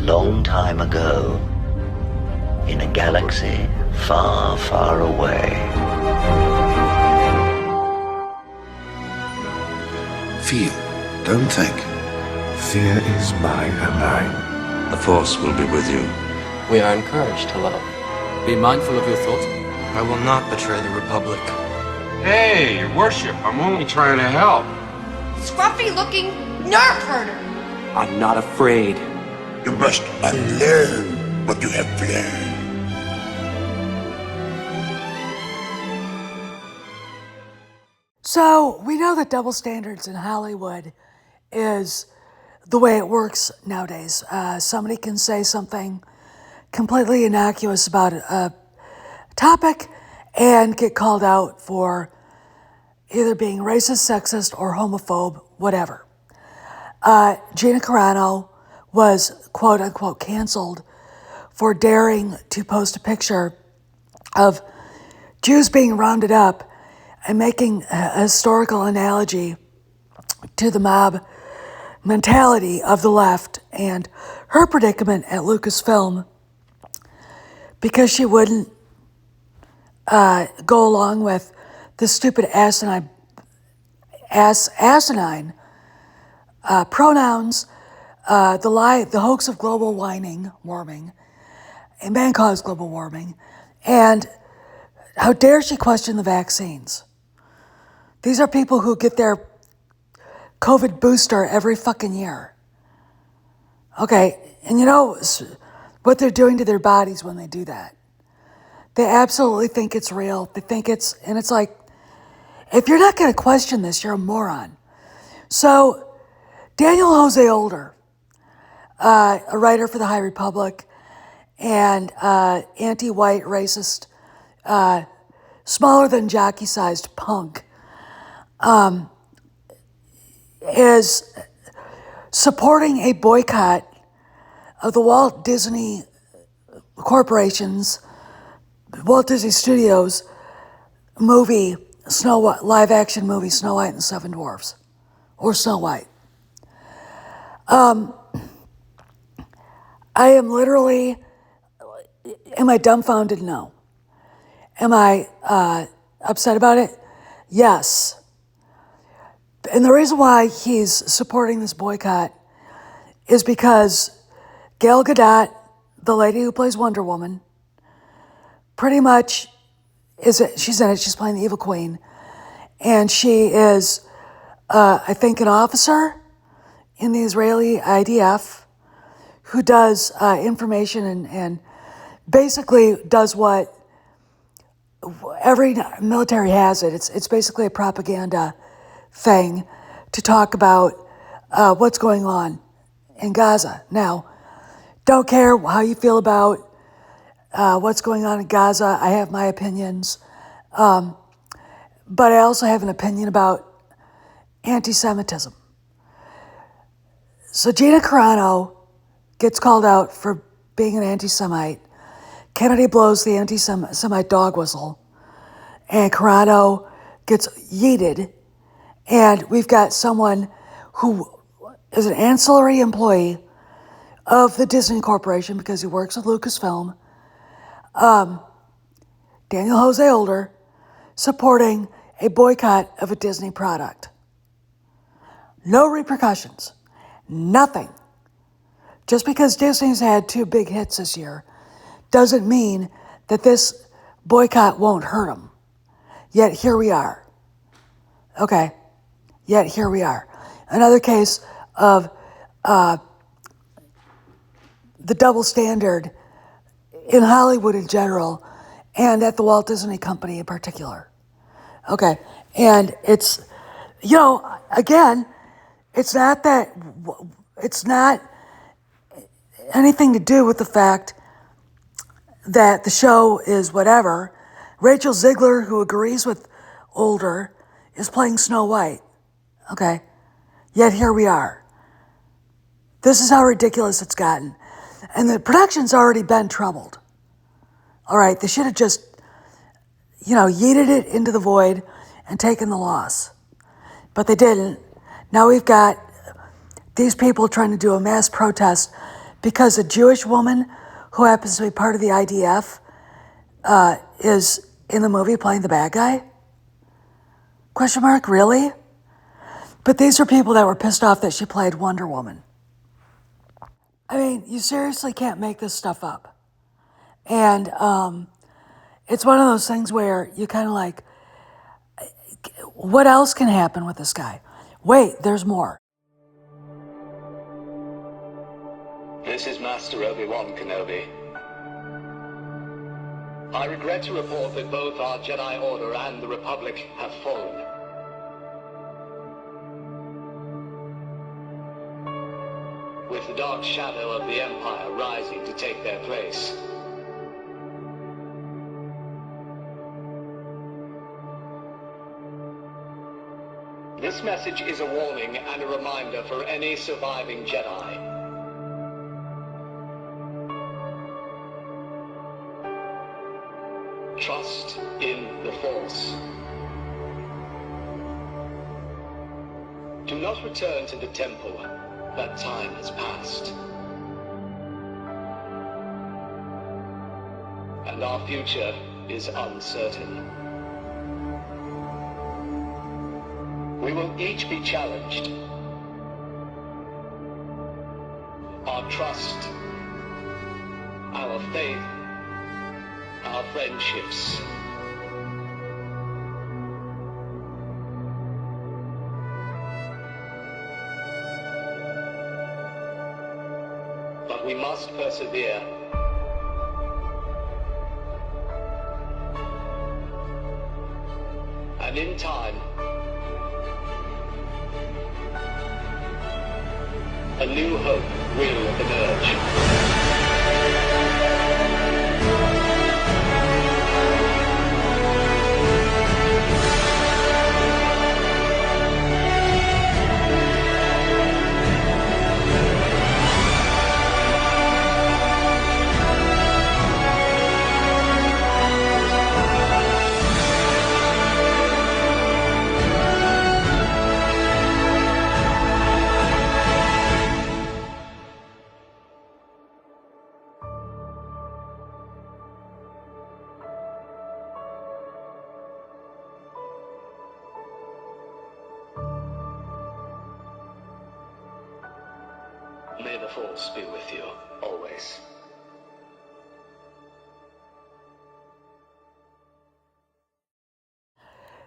long time ago, in a galaxy far, far away. Feel, don't think. Fear is my ally. The Force will be with you. We are encouraged to love. Be mindful of your thoughts. I will not betray the Republic. Hey, Your Worship, I'm only trying to help. Scruffy-looking nerf herder. I'm not afraid. You must unlearn what you have learned. So, we know that double standards in Hollywood is the way it works nowadays. Somebody can say something completely innocuous about a topic and get called out for either being racist, sexist, or homophobe, whatever. Gina Carano was quote-unquote canceled for daring to post a picture of Jews being rounded up and making a historical analogy to the mob mentality of the left and her predicament at Lucasfilm because she wouldn't go along with the stupid asinine pronouns, the hoax of global warming, and man-caused global warming, and how dare she question the vaccines. These are people who get their COVID booster every fucking year. Okay, and you know what they're doing to their bodies when they do that. They absolutely think it's real. They think and it's like, if you're not going to question this, you're a moron. So, Daniel Jose Older, a writer for the High Republic and anti-white racist, smaller than jockey-sized punk, is supporting a boycott of the Walt Disney Corporation's, Walt Disney Studios movie, live-action movie, Snow White and the Seven Dwarfs, or Snow White. I am literally, am I dumbfounded? No. Am I upset about it? Yes. And the reason why he's supporting this boycott is because Gal Gadot, the lady who plays Wonder Woman, pretty much she's in it, she's playing the evil queen, and she is, I think, an officer in the Israeli IDF who does information and basically does what every military has it. It's basically a propaganda thing to talk about what's going on in Gaza. Now, don't care how you feel about what's going on in Gaza. I have my opinions. But I also have an opinion about anti-Semitism. So Gina Carano gets called out for being an anti-Semite. Kennedy blows the anti-Semite dog whistle. And Carano gets yeeted. And we've got someone who is an ancillary employee of the Disney Corporation because he works with Lucasfilm, Daniel Jose Older, supporting a boycott of a Disney product. No repercussions. Nothing. Just because Disney's had 2 big hits this year doesn't mean that this boycott won't hurt them. Yet here we are. Okay. Yet here we are. Another case of the double standard in Hollywood in general and at the Walt Disney Company in particular. Okay. And it's, again, it's not anything to do with the fact that the show is whatever. Rachel Ziegler, who agrees with Older, is playing Snow White. Okay. Yet here we are. This is how ridiculous it's gotten. And the production's already been troubled. All right. They should have just, yeeted it into the void and taken the loss. But they didn't. Now we've got these people trying to do a mass protest because a Jewish woman who happens to be part of the IDF is in the movie playing the bad guy? Question mark, really? But these are people that were pissed off that she played Wonder Woman. I mean, you seriously can't make this stuff up. And it's one of those things where you kind of like, what else can happen with this guy? Wait, there's more. This is Master Obi-Wan Kenobi. I regret to report that both our Jedi Order and the Republic have fallen. With the dark shadow of the Empire rising to take their place. This message is a warning and a reminder for any surviving Jedi. Trust in the Force. Do not return to the temple. That time has passed. And our future is uncertain. We will each be challenged. Our trust, our faith, our friendships. But we must persevere. And in time, a new hope will emerge. May the Force be with you, always.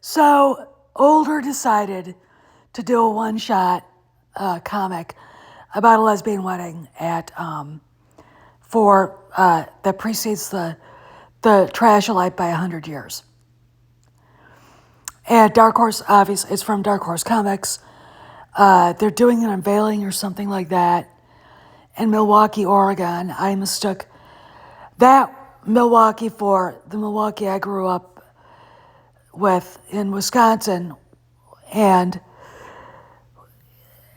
So, Older decided to do a one-shot comic about a lesbian wedding at that precedes the Trashlight by 100 years. And Dark Horse, obviously, it's from Dark Horse Comics. They're doing an unveiling or something like that in Milwaukee, Oregon. I mistook that Milwaukee for the Milwaukee I grew up with in Wisconsin, and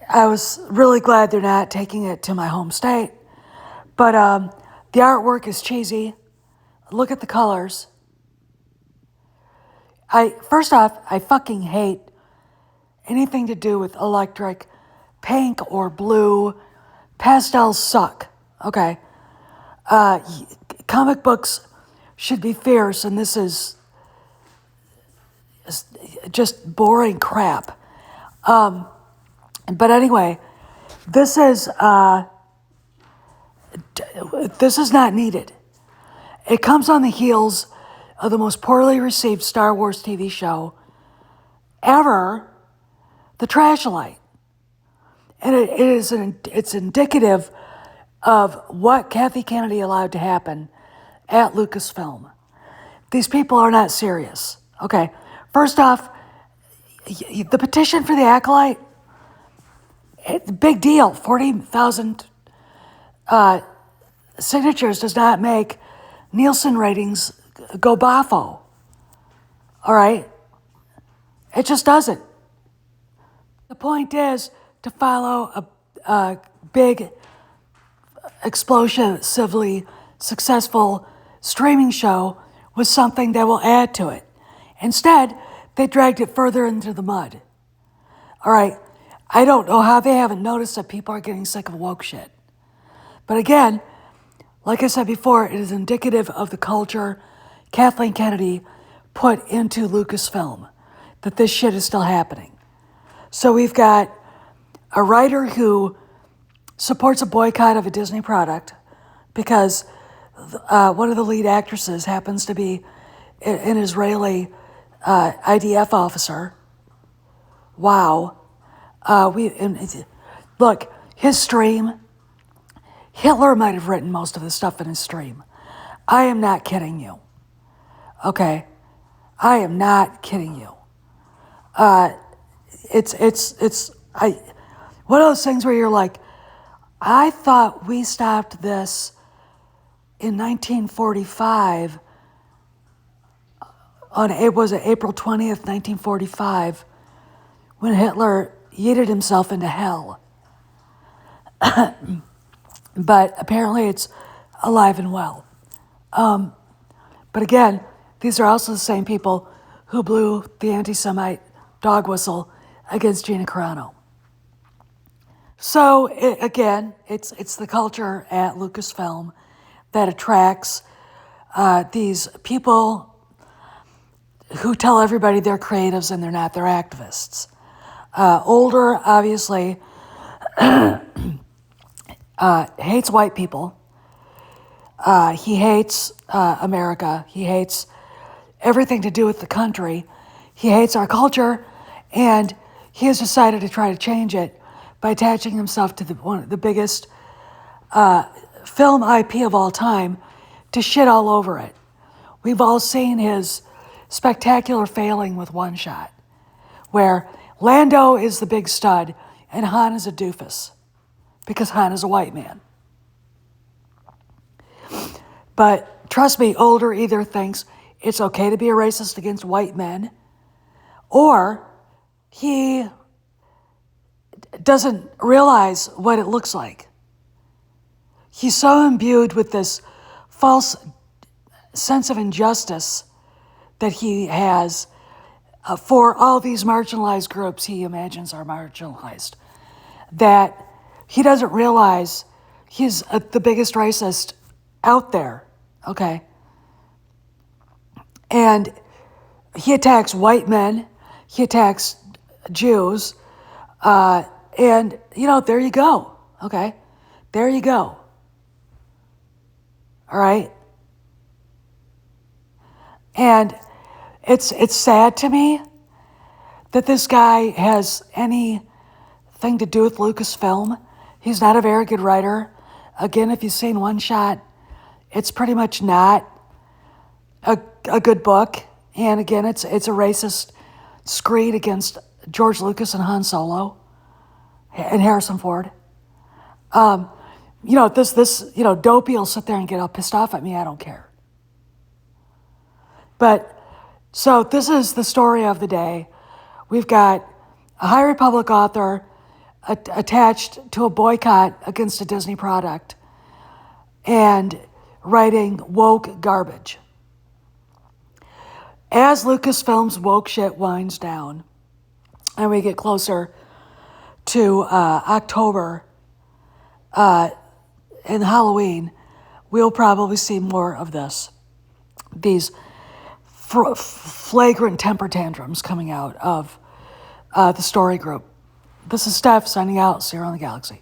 I was really glad they're not taking it to my home state. But the artwork is cheesy. Look at the colors. First off, I fucking hate anything to do with electric, pink or blue. Pastels suck, okay? Comic books should be fierce, and this is just boring crap. But anyway, this is not needed. It comes on the heels of the most poorly received Star Wars TV show ever, The Trashlight. And it's indicative of what Kathy Kennedy allowed to happen at Lucasfilm. These people are not serious. Okay, first off, the petition for the Acolyte, big deal. 40,000 signatures does not make Nielsen ratings go boffo. All right? It just doesn't. The point is to follow a big, explosively successful streaming show with something that will add to it. Instead, they dragged it further into the mud. All right, I don't know how they haven't noticed that people are getting sick of woke shit. But again, like I said before, it is indicative of the culture Kathleen Kennedy put into Lucasfilm, that this shit is still happening. So we've got a writer who supports a boycott of a Disney product because one of the lead actresses happens to be an Israeli IDF officer. Wow. Look, his stream, Hitler might have written most of the stuff in his stream. I am not kidding you. Okay? I am not kidding you. It's one of those things where you're like, I thought we stopped this in 1945 on April 20th, 1945, when Hitler yeeted himself into hell. But apparently it's alive and well. But again, these are also the same people who blew the anti-Semite dog whistle against Gina Carano. So it's the culture at Lucasfilm that attracts these people who tell everybody they're creatives and they're not, they're activists. Older, obviously, hates white people. He hates America. He hates everything to do with the country. He hates our culture, and he has decided to try to change it by attaching himself to one of the biggest film IP of all time to shit all over it. We've all seen his spectacular failing with One Shot, where Lando is the big stud and Han is a doofus because Han is a white man. But trust me, Older either thinks it's okay to be a racist against white men, or he doesn't realize what it looks like. He's so imbued with this false sense of injustice that he has for all these marginalized groups he imagines are marginalized, that he doesn't realize he's the biggest racist out there, okay? And he attacks white men, he attacks Jews, and, there you go, okay? There you go. All right? And it's sad to me that this guy has anything to do with Lucasfilm. He's not a very good writer. Again, if you've seen One Shot, it's pretty much not a good book. And again, it's a racist screed against George Lucas and Han Solo and Harrison Ford. Dopey will sit there and get all pissed off at me. I don't care. But, so this is the story of the day. We've got a High Republic author attached to a boycott against a Disney product and writing woke garbage. As Lucasfilm's woke shit winds down and we get closer to October and Halloween, we'll probably see more of this. These flagrant temper tantrums coming out of the story group. This is Steph signing out. See you around the galaxy.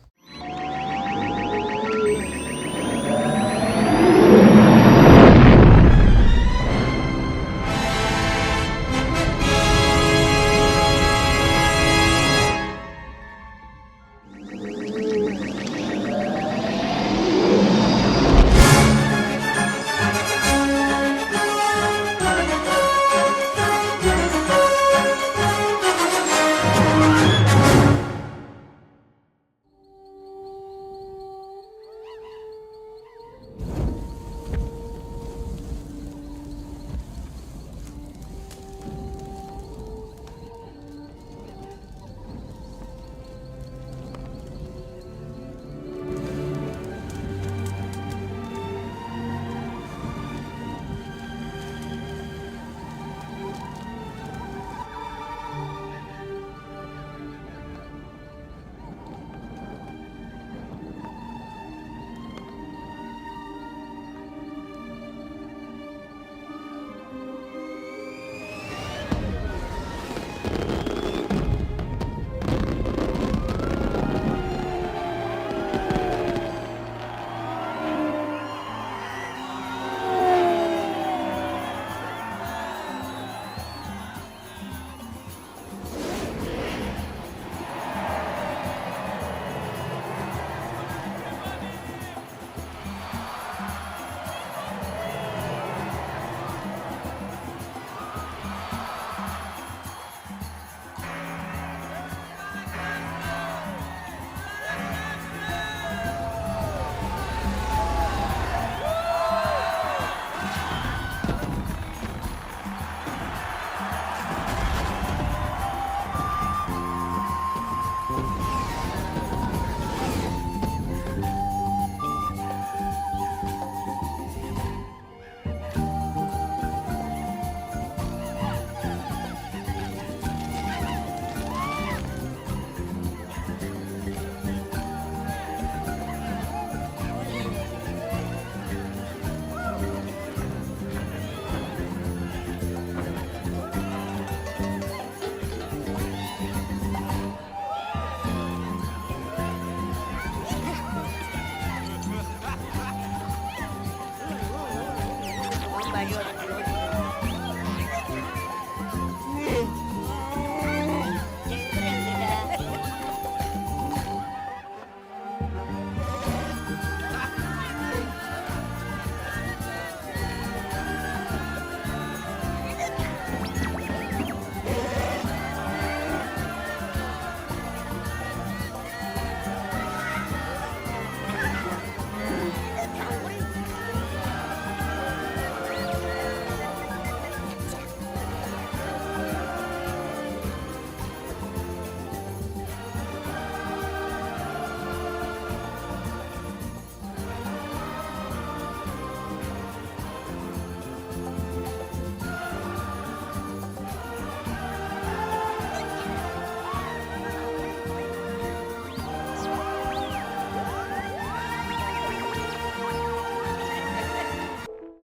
mayor